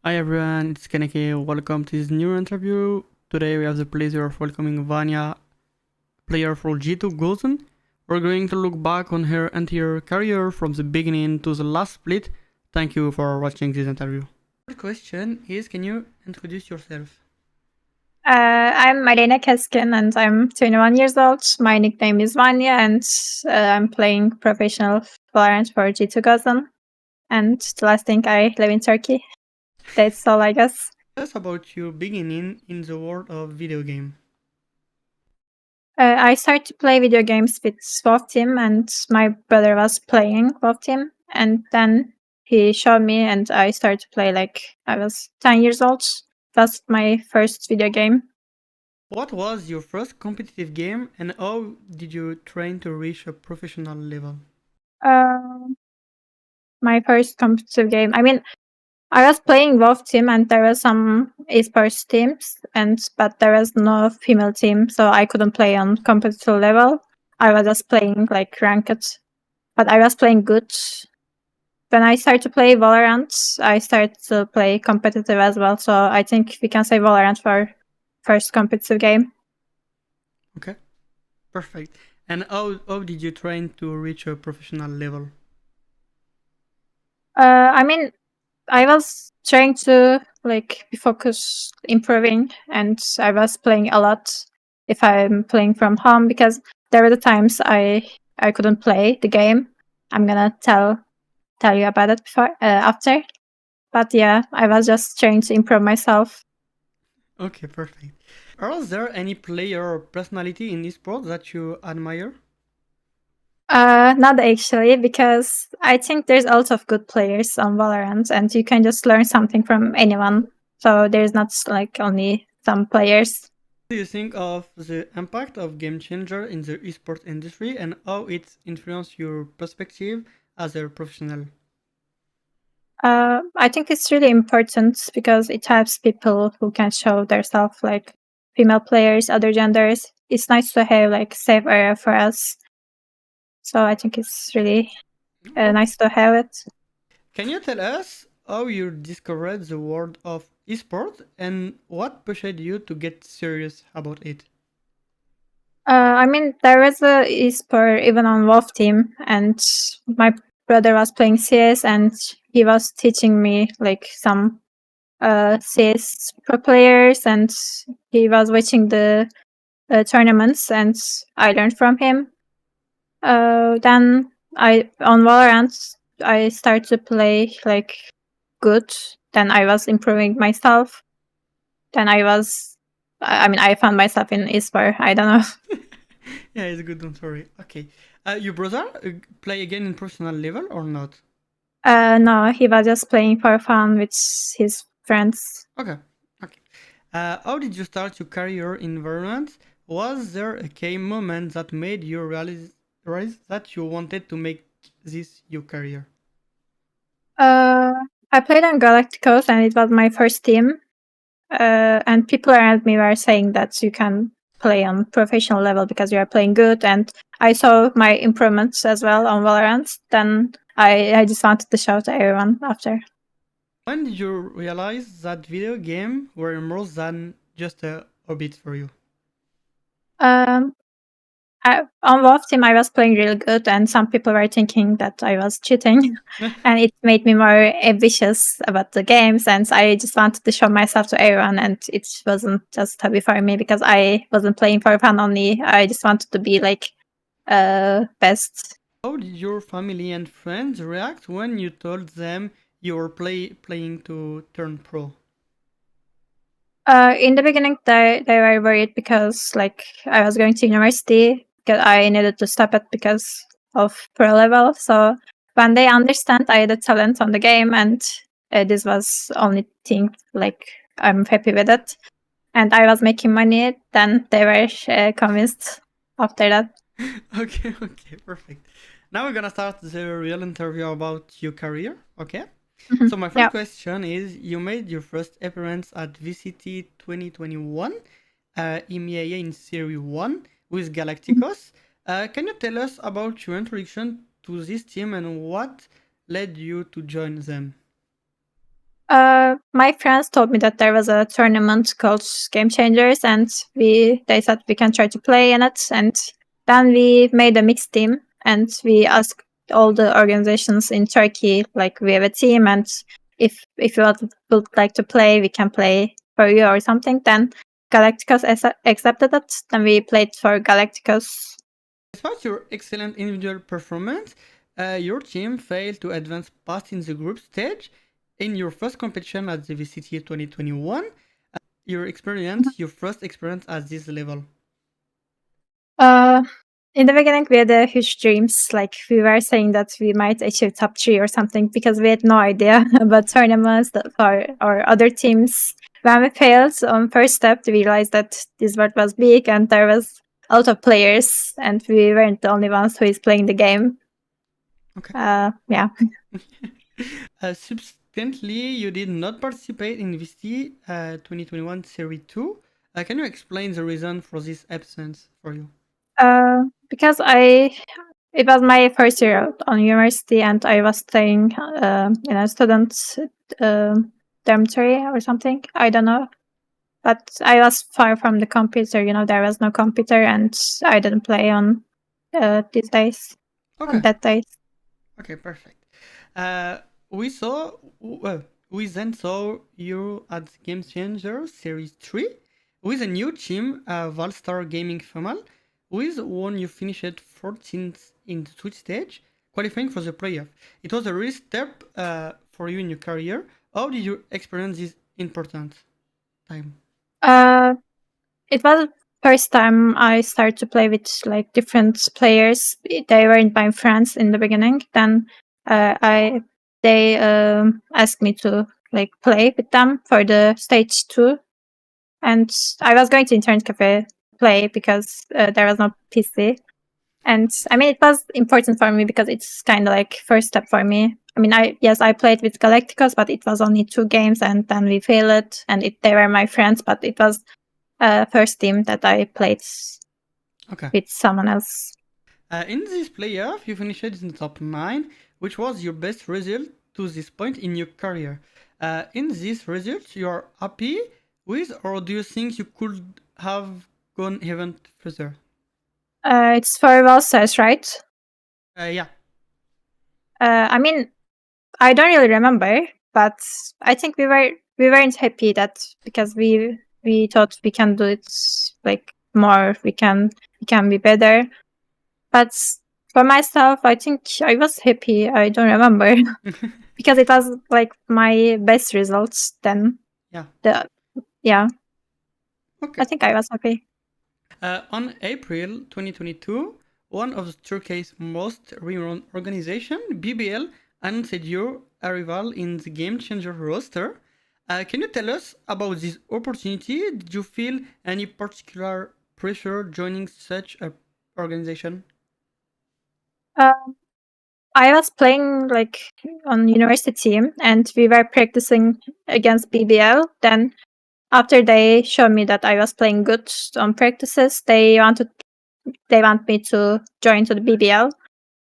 Hi everyone, it's Kaneki. Welcome to this new interview. Today we have the pleasure of welcoming Vania, player for G2 Gozen. We're going to look back on her entire career from the beginning to the last split. Thank you for watching this interview. The question is, can you introduce yourself? I'm Marina Keskin and I'm 21 years old. My nickname is Vania and I'm playing professional VALORANT for G2 Gozen. And the last thing, I live in Turkey. That's all, I guess. Tell us about your beginning in the world of video game. I started to play video games with WoW Team and my brother was playing WoW Team. And then he showed me and I started to play like I was 10 years old. That's my first video game. What was your first competitive game and how did you train to reach a professional level? Uh, my first competitive game. I was playing WoW Team and there were some esports teams, but there was no female team, so I couldn't play on competitive level. I was just playing like ranked, but I was playing good. When I started to play Valorant, I started to play competitive as well. So I think we can say Valorant for first competitive game. Okay, perfect. And how did you train to reach a professional level? Uh, I mean, I was trying to like be focused, improving, and I was playing a lot if I'm playing from home because there were the times I couldn't play the game. I'm gonna tell you about it before after. But yeah, I was just trying to improve myself. Okay, perfect. Are there any player or personality in esports that you admire? Not actually, because I think there's a lot of good players on Valorant, and you can just learn something from anyone. So there's not like only some players. What do you think of the impact of Game Changer in the esports industry and how it influenced your perspective as a professional? I think it's really important because it helps people who can show themselves, like female players, other genders. It's nice to have like safe area for us. So I think it's really Oh, nice to have it. can you tell us how you discovered the world of esports and what pushed you to get serious about it? There was a esport even on WoW team, and my brother was playing CS, and he was teaching me like some CS pro players, and he was watching the tournaments, and I learned from him. Then I on Valorant I started to play like good. Then I was improving myself. Then I found myself in esport. I don't know. Yeah, it's a good one. Sorry. Okay. Your brother play again in professional level or not? No, he was just playing for fun with his friends. Okay. Okay. How did you start your career in Valorant? Was there a key moment that made you realize that you wanted to make this your career? Uh, I played on Galacticos and it was my first team. And people around me were saying that you can play on professional level because you are playing good. And I saw my improvements as well on Valorant. Then I just wanted to show to everyone after. When did you realize that video game were more than just a hobby for you? Um, on WoW team, I was playing really good, and some people were thinking that I was cheating, and it made me more ambitious about the games. And I just wanted to show myself to everyone, and it wasn't just hobby for me because I wasn't playing for fun only. I just wanted to be like best. How did your family and friends react when you told them you were playing to turn pro? In the beginning, they were worried because like I was going to university, because I needed to stop it because of pro level. So when they understand I had a talent on the game and this was only thing like I'm happy with it, and I was making money, then they were convinced after that. Okay, okay, perfect. Now we're gonna start the real interview about your career, okay? Mhm. So my first Yeah. question is, you made your first appearance at VCT 2021, EMEA in Series 1 with Galacticos. Can you tell us about your introduction to this team and what led you to join them? My friends told me that there was a tournament called Game Changers, and they said we can try to play in it. And then we made a mixed team, and we asked all the organizations in Turkey, like we have a team, and if you would like to play, we can play for you or something. Then Galacticos accepted it. Then we played for Galacticos. Despite your excellent individual performance, your team failed to advance past in the group stage in your first competition at the VCT 2021. Your first experience at this level. Uh, in the beginning, we had huge dreams. Like we were saying that we might achieve top 3 or something because we had no idea about tournaments or other teams. When we failed on first step, we realized that this world was big and there was a lot of players, and we weren't the only ones who is playing the game. Okay. Yeah. Subsequently, you did not participate in VCT 2021 Series 2. Can you explain the reason for this absence for you? Because it was my first year on university, and I was staying in a student dormitory or something. I don't know, but I was far from the computer. There was no computer, and I didn't play on these days. Okay. On that days. Okay, perfect. We saw, well, we then saw you at Game Changers Series 3 with a new team, Valstar Gaming Female, with one you finished 14th in the Twitch stage, qualifying for the playoff. It was a real step for you in your career. How did you experience this important time? It was the first time I started to play with like different players. They weren't my friends in the beginning. Then they asked me to like play with them for the stage 2, and I was going to internet cafe play because there was no PC. And I mean, it was important for me because it's kind of like first step for me. I mean, I played with Galacticos, but it was only 2 games, and then we failed. And they were my friends, but it was first team that I played with someone else. In this playoff, you finished in the top 9, which was your best result to this point in your career. In this result, you are happy with, or do you think you could have gone even further? It's for Valsars, right? Yeah. I mean, I don't really remember, but I think we weren't happy that because we thought we can do it like more. We can be better. But for myself, I think I was happy. I don't remember because it was like my best results then. Yeah. Yeah. Okay. I think I was happy. On April 2022, one of Turkey's most renowned organization, BBL, announced your arrival in the Game Changer roster. Can you tell us about this opportunity? Did you feel any particular pressure joining such a organization? I was playing like on university team, and we were practicing against BBL. Then after they showed me that I was playing good on practices, they want me to join to the BBL.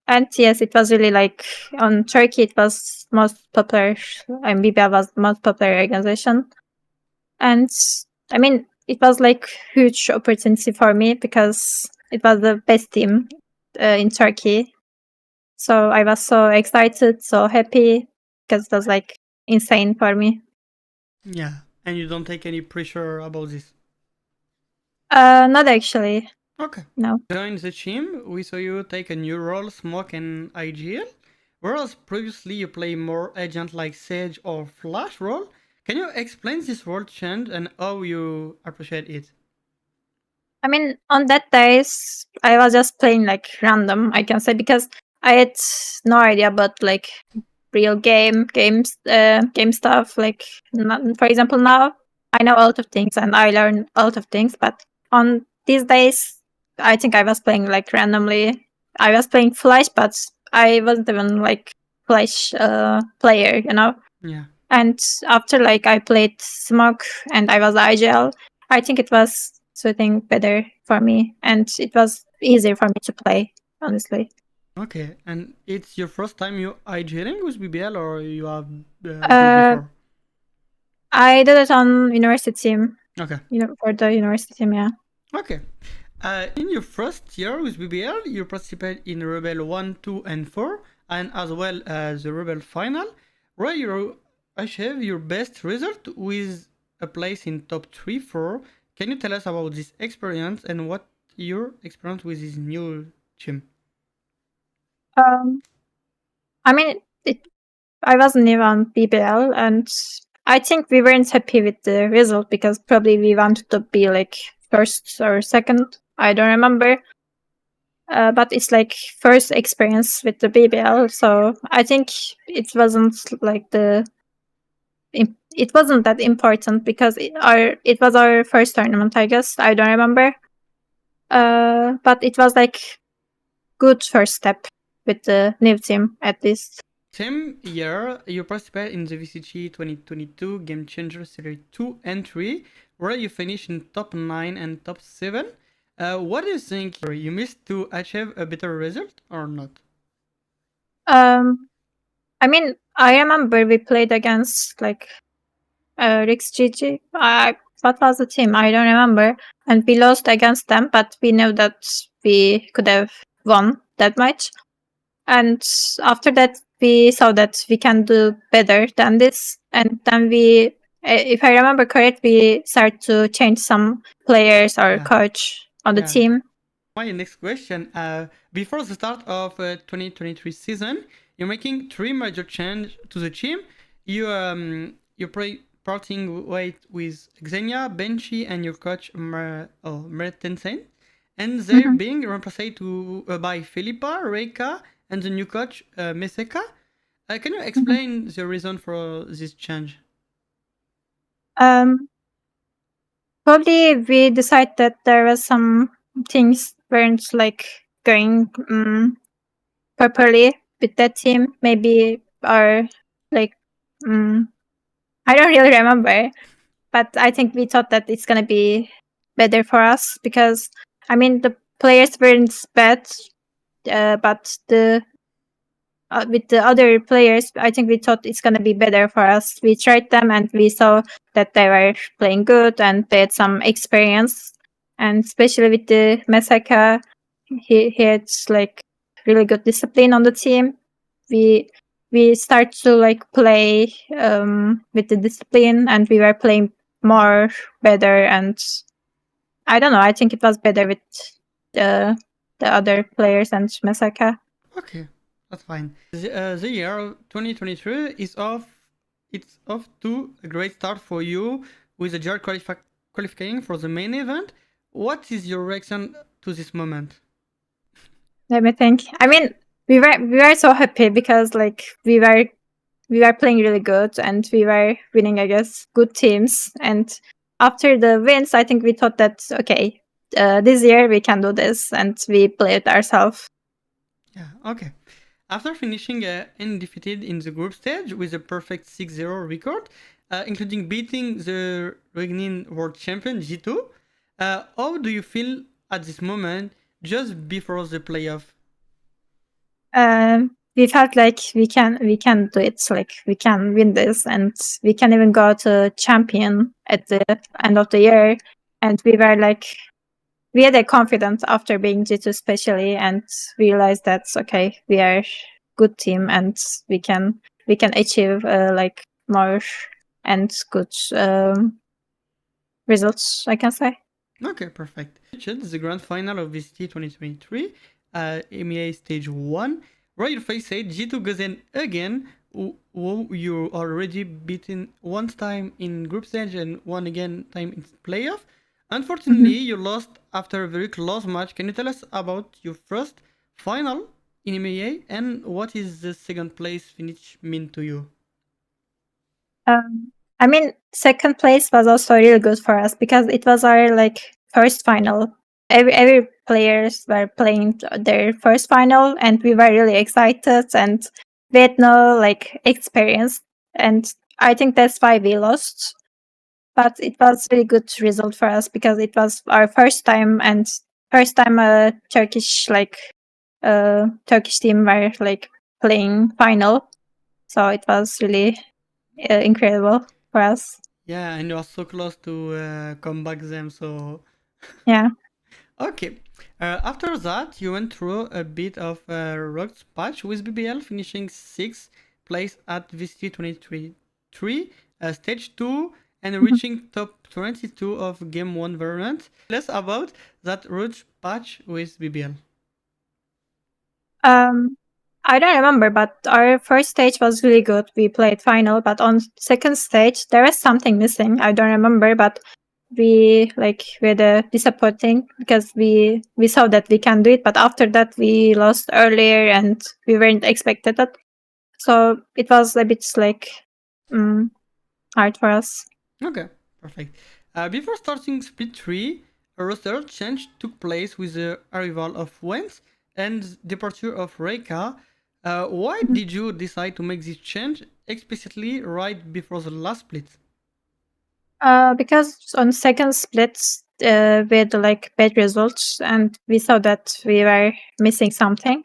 And yes, it was really like on Turkey, it was most popular, and BBL was the most popular organization. And I mean, it was like huge opportunity for me because it was the best team in Turkey. So I was so excited, so happy because it was like insane for me. Yeah, and you don't take any pressure about this. Not actually. Okay. No. Join the team, we saw you take a new role, Smoke and IGL, whereas previously you play more agent like Sage or Flash role. Can you explain this role change and how you appreciate it? I mean, on that days, I was just playing like random, I can say, because I had no idea about like real game stuff. Like, for example, now I know a lot of things and I learn a lot of things, but on these days, I think I was playing like randomly. I was playing Flash, but I wasn't even like Flash player. Yeah. And after like I played Smoke and I was IGL, I think it was suiting better for me, and it was easier for me to play, honestly. Okay, and it's your first time you IGLing with BBL or you have played Uh, before? I did it on university team. Okay. For the university team, yeah. Okay. In your first year with BBL, you participated in Rebel 1, 2, and 4, and as well as the Rebel final, where you achieved your best result with a place in top 3, 4. Can you tell us about this experience and what your experience with this new team? I mean, I wasn't even on BBL, and I think we weren't happy with the result because probably we wanted to be like first or second. I don't remember. But it's like first experience with the BBL, so I think it wasn't like it wasn't that important because it was our first tournament, I guess. I don't remember. But it was like good first step with the new team at least. Same year, you participated in the VCT 2022 Game Changers Series 2 and 3, where you finished in top 9 and top 7. What do you think you missed to achieve a better result or not? I mean, I remember we played against like Rix GG. What was the team? I don't remember. And we lost against them, but we knew that we could have won that match. And after that, we saw that we can do better than this. And then we, if I remember correct, we started to change some players or Yeah. coach on the Yeah. team. My next question, before the start of 2023 season, you're making 3 major changes to the team. You're parting with Xenia, Benchi, and your coach Mertensen, and they're being replaced by Felipa, Reika, and the new coach Meseka. Can you explain the reason for this change? Probably we decided that there was some things weren't like going properly with that team. Maybe our like I don't really remember, but I think we thought that it's gonna be better for us because I mean the players weren't bad, but the with the other players, I think we thought it's gonna be better for us. We tried them and we saw that they were playing good and they had some experience. And especially with the Mesaka, he had like really good discipline on the team. We start to like play with the discipline and we were playing more better and I don't know, I think it was better with the other players and Mesaka. Okay, that's fine. The year 2023 is off. It's off to a great start for you with the JAR qualifying for the main event. What is your reaction to this moment? Let me think. I mean, we were so happy because like we were playing really good and we were winning, I guess, good teams. And after the wins, I think we thought that okay, this year we can do this, and we played ourselves. Yeah, okay. After finishing undefeated in the group stage with a perfect 6-0 record, including beating the reigning world champion G2, how do you feel at this moment just before the playoff? We felt like we can do it. Like we can win this, and we can even go to champion at the end of the year. And we were like, we had a confidence after being G2 especially, and realized that okay, we are good team, and we can achieve like more and good results, I can say. Okay, perfect. The grand final of VCT 2023, EMEA Stage 1, where you faced G2 Gozen again, who you already beaten one time in group stage and one again time in playoff. Unfortunately, you lost after a very close match. Can you tell us about your first final in EMEA and what is the second place finish mean to you? I mean, second place was also really good for us because it was our like first final. Every players were playing their first final, and we were really excited, and we had no like experience, and I think that's why we lost. But it was really good result for us because it was our first time and first time a Turkish Turkish team were like playing final, so it was really incredible for us. Yeah, and you are so close to come back them. So Yeah. okay. After that, you went through a bit of a rough patch with BBL, finishing sixth place at VCT 2023, stage 2, and Mhm. reaching top 22 of Game 1 variant. Less about that rough patch with BBL. Um, I don't remember, but our first stage was really good. We played final, but on second stage there was something missing. I don't remember, but we were disappointing because we saw that we can do it, but after that we lost earlier and we weren't expected it. So it was a bit mm, hard for us. Okay, perfect. Before starting Split 3, a roster change took place with the arrival of Wentz and departure of Reika. Why Mhm. did you decide to make this change explicitly right before the last split? Because on second splits we had bad results, and we saw that we were missing something.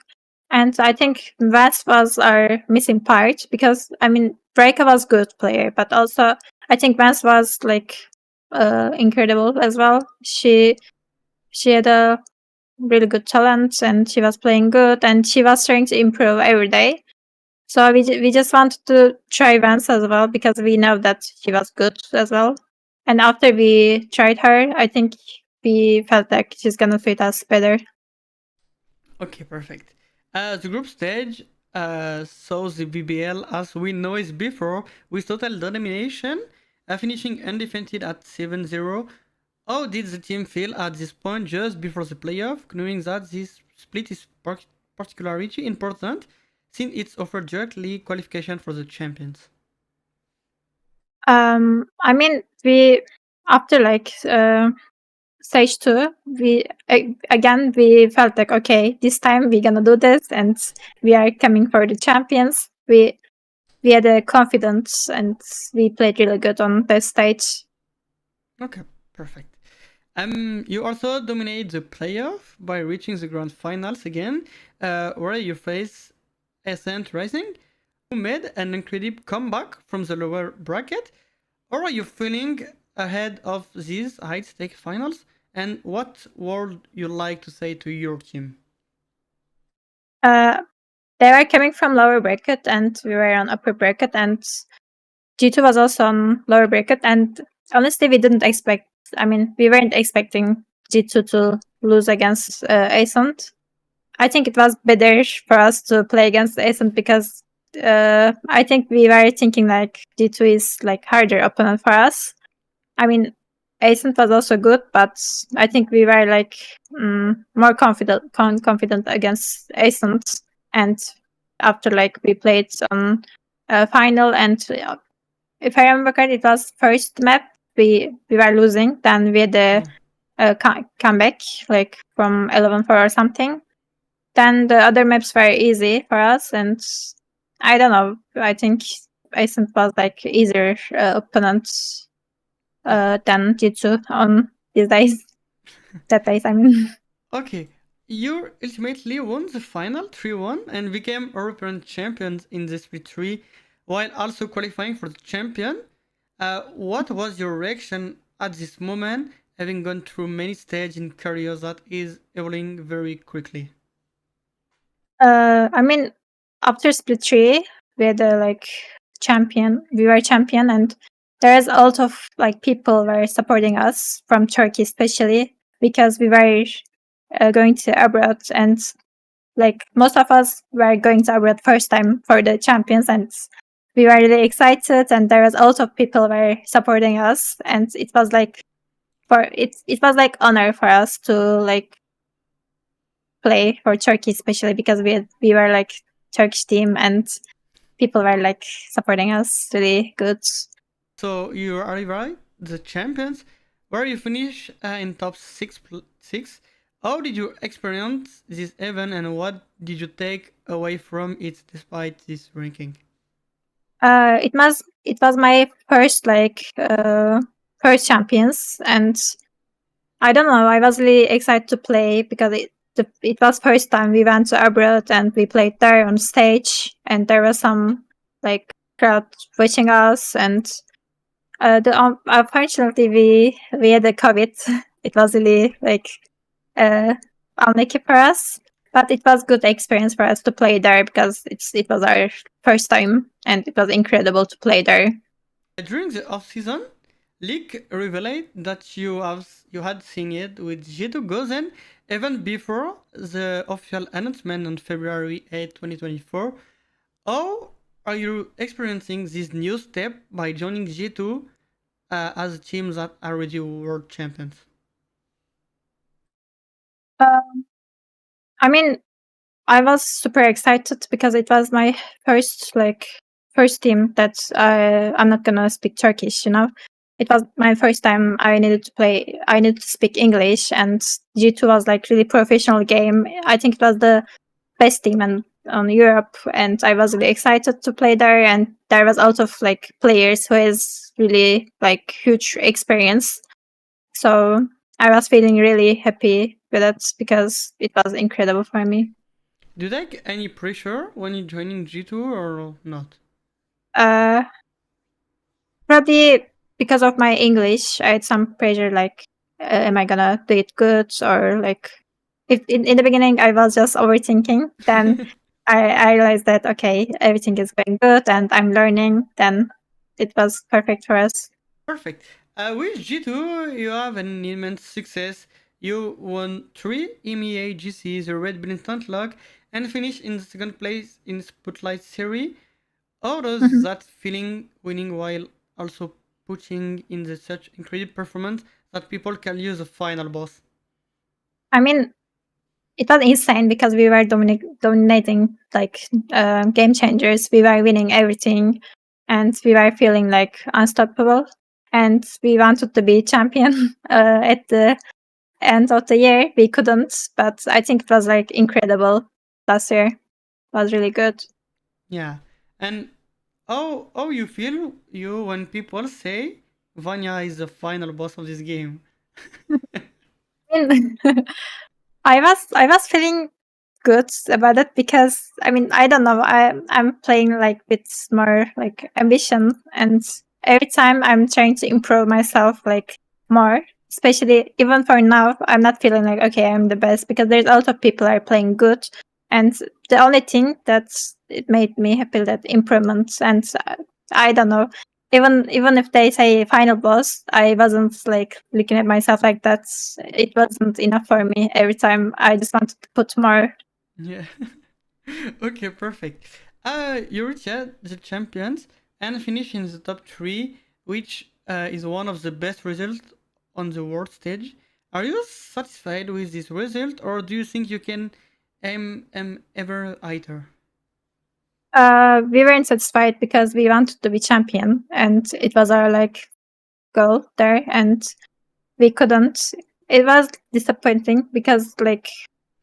And I think Vance was our missing part because I mean Breika was good player, but also I think Vance was incredible as well. She had a really good talent and she was playing good and she was trying to improve every day. So we just wanted to try Vance as well because we know that she was good as well. And after we tried her, I think we felt like she's gonna fit us better. Okay, perfect. The group stage saw the BBL as we know it before with total domination, finishing undefeated at 7-0. How did the team feel at this point just before the playoff, knowing that this split is particularly important since it's offered directly qualification for the champions? I mean, we after stage two, again we felt like okay, this time we're gonna do this, and we are coming for the champions. We had a confidence, and we played really good on this stage. Okay, perfect. You also dominate the playoff by reaching the grand finals again, where you face Ascent Rising, who made an incredible comeback from the lower bracket. Or are you feeling ahead of these high-stake finals? And what would you like to say to your team? Uh, they were coming from lower bracket, and we were on upper bracket, and G2 was also on lower bracket. And honestly, we didn't expect. I mean, we weren't expecting G2 to lose against Ascent. I think it was better for us to play against Ascent because I think we were thinking like G2 is harder opponent for us. I mean, Ascent was also good, but I think we were more confident against Ascent. And after we played on final, and if I remember correctly, it was first map we were losing. Then we had a Yeah. comeback from 11-4 or something. Then the other maps were easy for us, and I don't know. I think Ascent was easier opponent Yeah. than Jitsu on these days. That days, I mean. Okay. You ultimately won the final 3-1 and became European champions in the Split 3 while also qualifying for the champion. What was your reaction at this moment, having gone through many stages in career that is evolving very quickly? I mean, after split three, we had a champion. We were champion, and there is a lot of people were supporting us from Turkey, especially because we were going to abroad, and most of us were going to abroad first time for the champions, and we were really excited. And there was a lot of people were supporting us, and it was it was honor for us to play for Turkey, especially because we were Turkish team and people were supporting us really good. So you are right, the champions, where you finish in top six. How did you experience this event, and what did you take away from it despite this ranking? It was my first first champions, and I don't know. I was really excited to play because it was first time we went to abroad and we played there on stage, and there was some crowd watching us, and Unfortunately, we had the COVID. It was really like unlucky for us, but it was good experience for us to play there because it was our first time and it was incredible to play there. During the off-season, League revealed that you had signed with G2 Gozen even before the official announcement on February 8, 2024. How are you experiencing this new step by joining G2 as a team that are already world champions? Um, I mean, I was super excited because it was my first team that I'm not gonna speak Turkish, you know. It was my first time I needed to play I needed to speak English, and G2 was like really professional game. I think it was the best team on Europe, and I was really excited to play there, and there was a lot of like players who has really like huge experience. So I was feeling really happy with it because it was incredible for me. Do you take any pressure when you're joining G2 or not? Uh, Probably because of my English, I had some pressure like, am I gonna do it good? Or like, if in the beginning I was just overthinking, then I realized that, okay, everything is going good and I'm learning, then it was perfect for us. Perfect. With G2, you have an immense success. You won 3 EMEA GCs, a Red Bull Instant Lock, and finished in the second place in Spotlight Series. How does Mhm. that feeling winning while also putting in the such incredible performance that people call you the final boss? I mean, it was insane because we were dominating like game changers. We were winning everything, and we were feeling like unstoppable. And we wanted to be champion at the end of the year. We couldn't, but I think it was like incredible last year. It was really good. Yeah. And how you feel you when people say Vanya is the final boss of this game? I was feeling good about it because I mean I don't know, I'm playing like with more like ambition, and every time I'm trying to improve myself like more, especially even for now I'm not feeling like okay I'm the best because there's a lot of people are playing good, and the only thing that's it made me feel that improvements, and I don't know, even if they say final boss, I wasn't like looking at myself like that. It wasn't enough for me. Every time I just wanted to put more. Yeah. Okay, perfect. You reached the champions and finished in the top three, which is one of the best results on the world stage. Are you satisfied with this result, or do you think you can aim ever higher? We weren't satisfied because we wanted to be champion, and it was our like goal there, and we couldn't. It was disappointing because like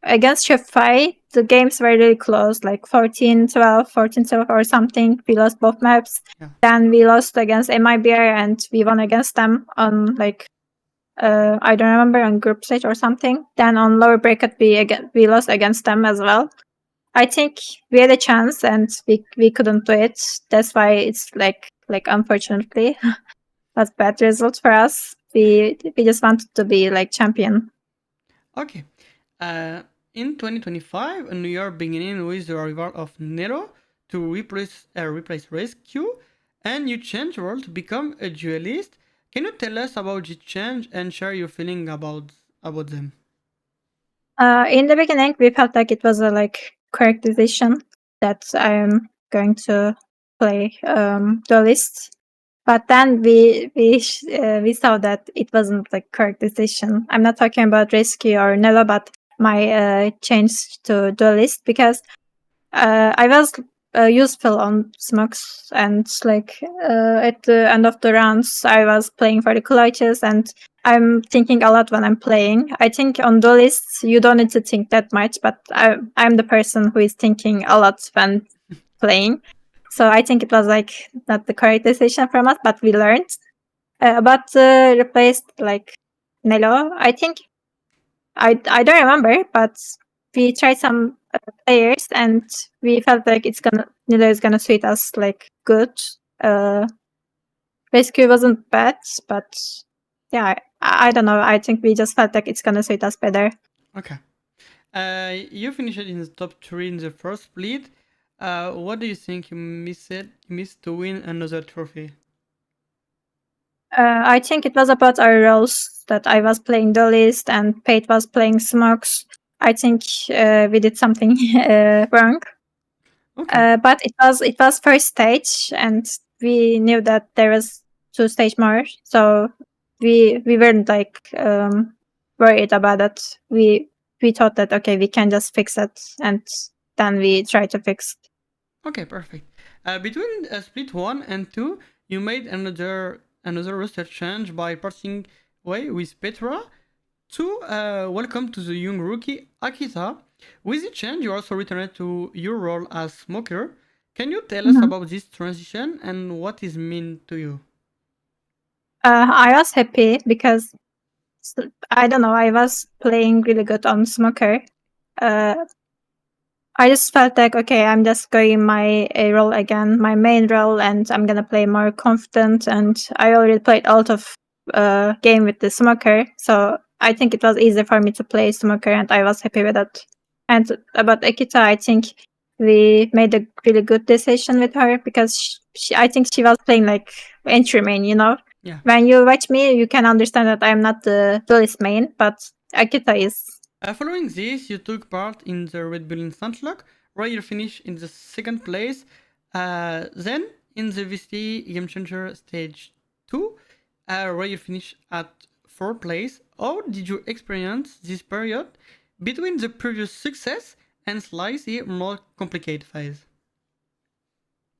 against Shopify, the games were really close, like 14-12, 14-12 or something. We lost both maps. Yeah. Then we lost against MIBR and we won against them on like I don't remember, on group stage or something. Then on lower bracket we lost against them as well. I think we had a chance and we couldn't do it. That's why it's like unfortunately was bad result for us. We just wanted to be like champion. Okay. Uh, in 2025, a new year beginning with the arrival of Nero to replace Rescue, and you change role to become a duelist. Can you tell us about the change and share your feeling about them? In the beginning, we felt like it was a like correct decision that I'm going to play duelist. But then we saw that it wasn't the correct decision. I'm not talking about rescue or Nelo, but my change to duelist because I was useful on smokes, and like at the end of the rounds, I was playing for the clutches, and I'm thinking a lot when I'm playing. I think on duelists you don't need to think that much, but I'm the person who is thinking a lot when playing. So I think it was like not the correct decision from us, but we learned. But replaced like Nelo. I think I don't remember, but we tried some players and we felt like it's gonna Nilo is gonna suit us like good. Uh, basically wasn't bad, but yeah, I don't know. I think we just felt like it's gonna suit us better. Okay. You finished in the top 3 in the first split. What do you think you missed to win another trophy? I think it was about our roles that I was playing duelist and Pate was playing smokes. I think we did something wrong. Okay. But it was first stage, and we knew that there was 2 stage more, so we weren't like worried about it. We thought that okay, we can just fix it, and then we try to fix. Okay, perfect. Between split 1 and 2, you made another roster change by parting way with Petra to welcome to the young rookie Akita. With the change, you also returned to your role as smoker. Can you tell us Mhm. about this transition and what is mean to you? I was happy because I don't know, I was playing really good on smoker. Uh, I just felt like okay, I'm just going my role again, my main role, and I'm gonna play more confident. And I already played a lot of game with the smoker, so I think it was easy for me to play smoker, and I was happy with it. And about Akita, I think we made a really good decision with her because I think she was playing like entry main. You know, Yeah. when you watch me, you can understand that I'm not the duelist main, but Akita is. Following this, you took part in the Red Bull Instant Lock, where you finished in the second place. Then, in the VCT Game Changer Stage 2, where you finished at fourth place. How did you experience this period between the previous success and slightly more complicated phase?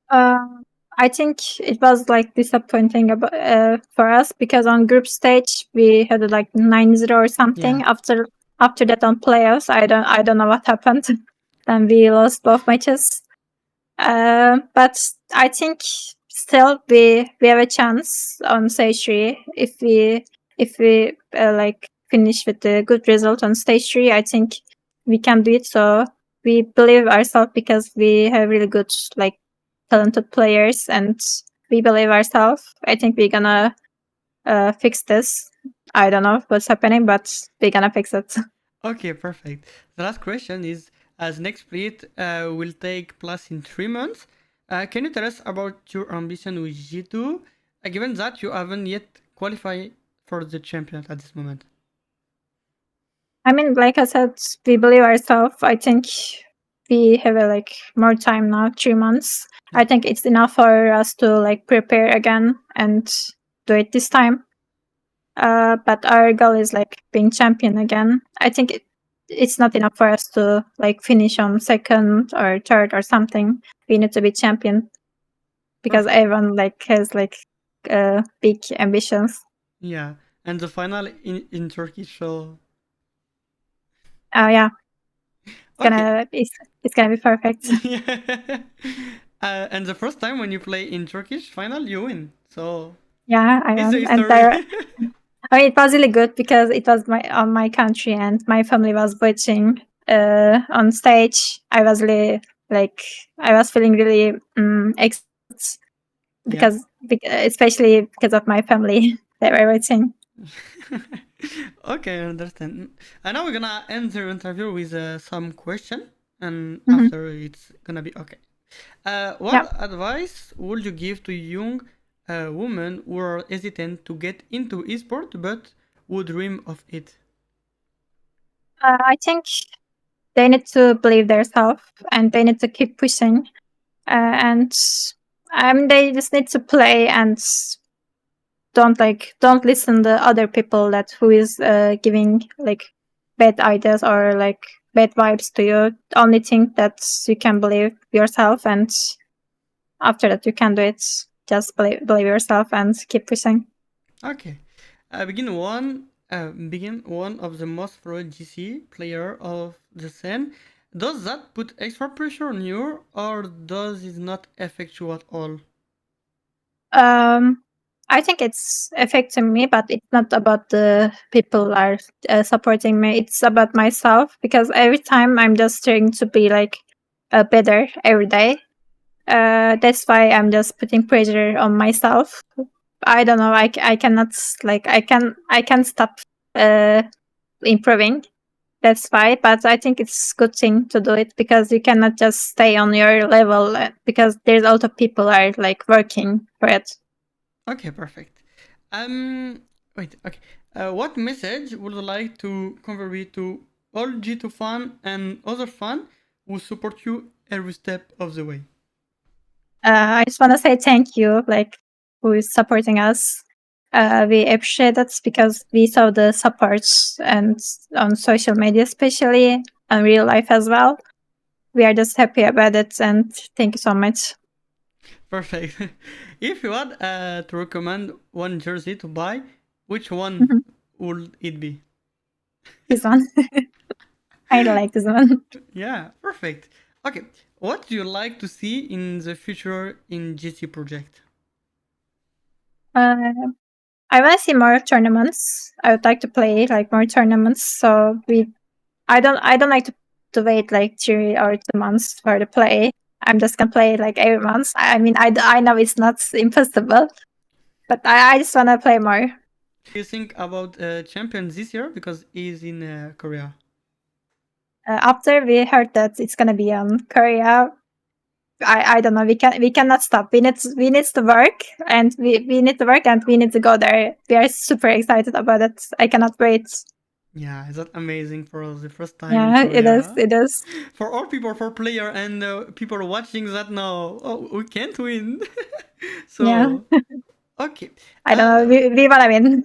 Uh, I think it was like disappointing for us because on group stage we had like 9-0 or something. Yeah. After that on playoffs, I don't know what happened. Then we lost both matches. But I think still we have a chance on stage 3 if we like finish with a good result on stage 3. I think we can do it. So we believe ourselves because we have really good like talented players and we believe ourselves. I think we're gonna fix this. I don't know what's happening, but we're gonna fix it. Okay, perfect. The last question is, as next split will take place in 3 months, can you tell us about your ambition with G2, given that you haven't yet qualified for the champion at this moment? I mean, like I said, we believe ourselves. I think we have like more time now, 3 months. Yeah. I think it's enough for us to like prepare again and do it this time. But our goal is like being champion again. I think it's not enough for us to like finish on second or third or something. We need to be champion because Perfect. everyone like has like big ambitions. Yeah, and the final in Turkey, so Yeah, okay. it's gonna be perfect. Yeah. And the first time when you play in Turkish final, you win. So Yeah, I it's the am, and history. there. I mean, it was really good because it was my on my country and my family was watching on stage. I was really like I was feeling really excited Yeah. because especially because of my family they were watching. Okay, I understand. And now we're gonna end the interview with some question, and Hmm. after it's gonna be okay. Yeah, What advice would you give to young women who are hesitant to get into esport but would dream of it? I think they need to believe themselves and they need to keep pushing and they just need to play and don't listen to other people that who is giving like bad ideas or like bad vibes to you. Only think that you can believe yourself and after that you can do it. Just believe yourself and keep pushing. Okay. Begin one of the most fluid GC player of the scene. Does that put extra pressure on you, or does it not affect you at all? um I think it's affecting me, but it's not about the people are supporting me. It's about myself because every time I'm just trying to be like better every day. That's why I'm just putting pressure on myself. I don't know. I cannot like I can stop improving. That's why, but I think it's good thing to do it because you cannot just stay on your level because there's a lot of people are like working for it. Okay, perfect. Wait. Okay. What message would you like to convey to all G2 fan and other fan who support you every step of the way? I just want to say thank you, like who is supporting us. We appreciate it because we saw the support and on social media, especially and real life as well. We are just happy about it and thank you so much. Perfect. If you had to recommend one jersey to buy, which one Mhm. would it be? This one, I like this one. Yeah, perfect. Okay, what do you like to see in the future in GT project? Uh, I want to see more tournaments. I would like to play like more tournaments. So I don't like to wait like 3 or 2 months for the play. I'm just gonna play like every month. I mean, I know it's not impossible, but I just wanna play more. Do you think about champion this year because he's in Korea? After we heard that it's gonna be on Korea, I don't know. We cannot stop. We need to work, and we need to work, and we need to go there. We are super excited about it. I cannot wait. Yeah, is that amazing for the first time in Yeah, it is. Korea? It is. For all people, for player and people watching that now, oh, we can't win. Yeah, So, okay. I don't know. We wanna win.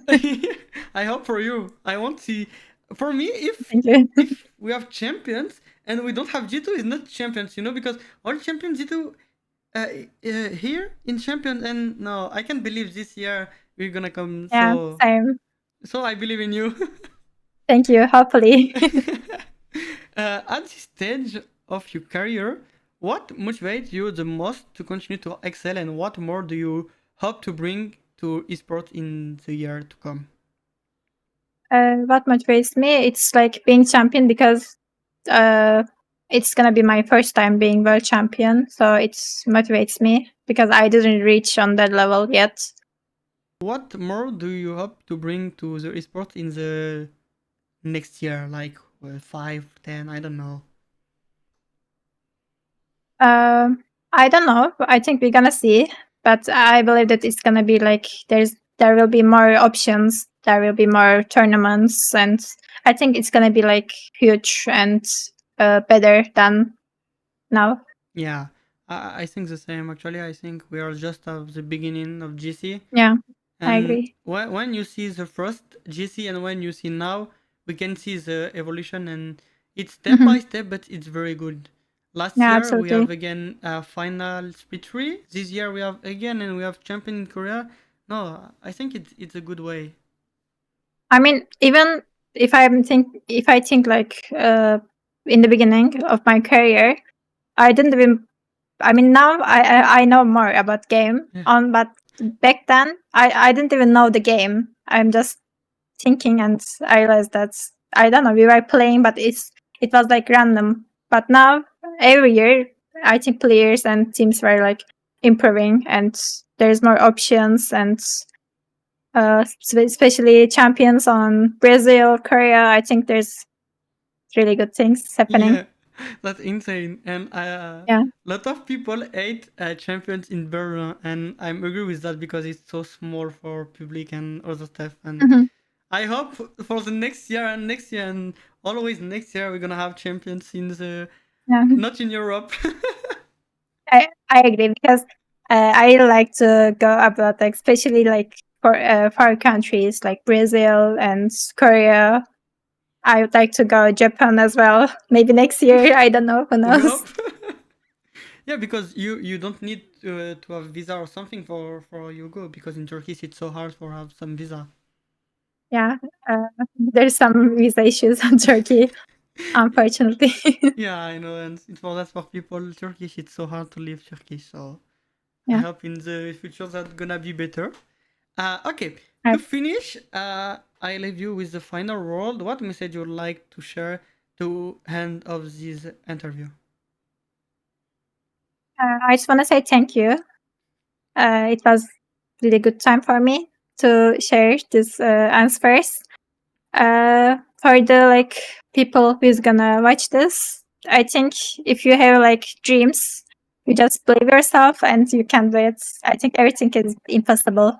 I hope for you. I want to see. For me, Thank you. if we have champions and we don't have G2, it's not champions, because all champions G2 here in champions, and no, I can't believe this year we're gonna come. Yeah, same. So I believe in you. Thank you. Hopefully. At this stage of your career, what motivates you the most to continue to excel, and what more do you hope to bring to esports in the year to come? What motivates me? It's like being champion because uh, it's gonna be my first time being world champion. So it motivates me because I didn't reach on that level yet. What more do you hope to bring to the esports in the next year, like 5, 10? I don't know. I don't know. I think we're gonna see, but I believe that it's gonna be like there will be more options. There will be more tournaments, and I think it's gonna be like huge and better than now. Yeah, I think the same. Actually, I think we are just at the beginning of GC. Yeah, I And agree. when you see the first GC and when you see now, we can see the evolution, and it's step Hmm. by step, but it's very good. Last Yeah, year we have absolutely. again a final split 3. This year we have again, and we have champion in Korea. No, I think it's a good way. I mean, even if I think like in the beginning of my career, I didn't even. I mean, now I know more about game Yeah. on, but back then I didn't even know the game. I'm just thinking, and I realized that I don't know. We were playing, but it was like random. But now every year, I think players and teams were like improving, and there's more options and especially champions on Brazil, Korea. I think there's really good things happening. Yeah, that's insane. And Yeah. lot of people hate champions in Berlin, and I'm agree with that because it's so small for public and other stuff. And Hmm. I hope for the next year and always next year we're gonna have champions in the Yeah. not in Europe. I agree because I like to go abroad, like, especially like for far countries like Brazil and Korea. I would like to go Japan as well. Maybe next year. I don't know. Who We knows? hope. Yeah, because you don't need to have visa or something for you go, because in Turkey it's so hard for have some visa. Yeah. Uh, there's some visa issues on Turkey, unfortunately. Yeah, I know, and for that for people Turkish it's so hard to leave Turkey. So I Yeah. hope in the future that's gonna be better. Okay, I, to finish, I leave you with the final word. What message you would like to share to end of this interview? I just want to say thank you. It was really good time for me to share these answers. For the like people who's gonna watch this, I think if you have like dreams, you just believe yourself and you can do it. I think everything is impossible.